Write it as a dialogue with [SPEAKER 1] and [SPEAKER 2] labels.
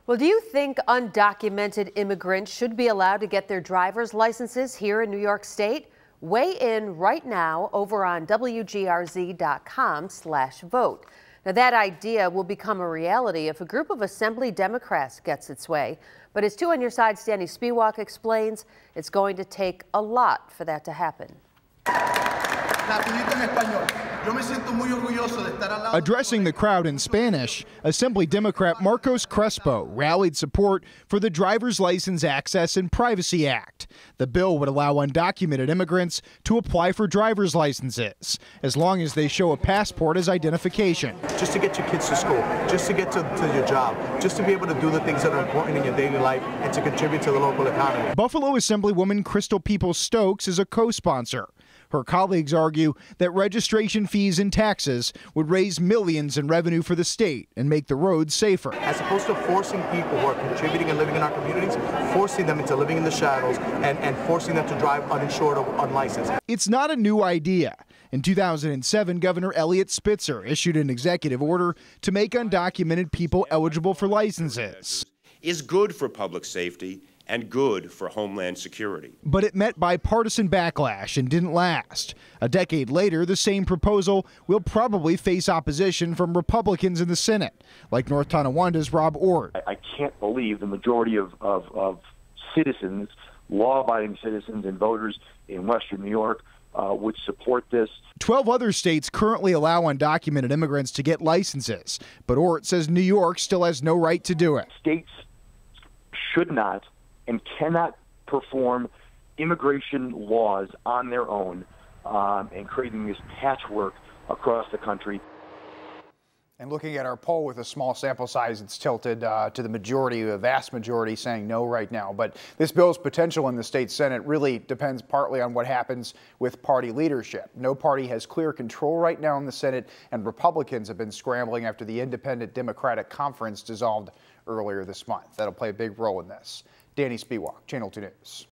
[SPEAKER 1] Well, do you think undocumented immigrants should be allowed to get their driver's licenses here in New York State? Weigh in right now over on WGRZ.com/vote. Now, that idea will become a reality if a group of Assembly Democrats gets its way. But as 2 on Your Side's Danny Spiewak explains, it's going to take a lot for that to happen.
[SPEAKER 2] Addressing the crowd in Spanish, Assembly Democrat Marcos Crespo rallied support for the Driver's License Access and Privacy Act. The bill would allow undocumented immigrants to apply for driver's licenses, as long as they show a passport as identification.
[SPEAKER 3] Just to get your kids to school, just to get to your job, just to be able to do the things that are important in your daily life and to contribute to the local economy.
[SPEAKER 2] Buffalo Assemblywoman Crystal Peoples-Stokes is a co-sponsor. Her colleagues argue that registration fees and taxes would raise millions in revenue for the state and make the roads safer.
[SPEAKER 3] As opposed to forcing people who are contributing and living in our communities, forcing them into living in the shadows and forcing them to drive uninsured or unlicensed.
[SPEAKER 2] It's not a new idea. In 2007, Governor Eliot Spitzer issued an executive order to make undocumented people eligible for licenses.
[SPEAKER 4] Is good for public safety and good for homeland security.
[SPEAKER 2] But it met bipartisan backlash and didn't last. A decade later, the same proposal will probably face opposition from Republicans in the Senate, like North Tonowanda's Rob Ort.
[SPEAKER 5] I can't believe the majority of citizens, law-abiding citizens and voters in Western New York would support this.
[SPEAKER 2] 12 other states currently allow undocumented immigrants to get licenses, but Ort says New York still has no right to do it.
[SPEAKER 5] States should not and cannot perform immigration laws on their own and creating this patchwork across the country.
[SPEAKER 6] And looking at our poll with a small sample size, it's tilted to the majority, a vast majority saying no right now. But this bill's potential in the state Senate really depends partly on what happens with party leadership. No party has clear control right now in the Senate, and Republicans have been scrambling after the Independent Democratic Conference dissolved earlier this month. That'll play a big role in this. Danny Spiewak, Channel 2 News.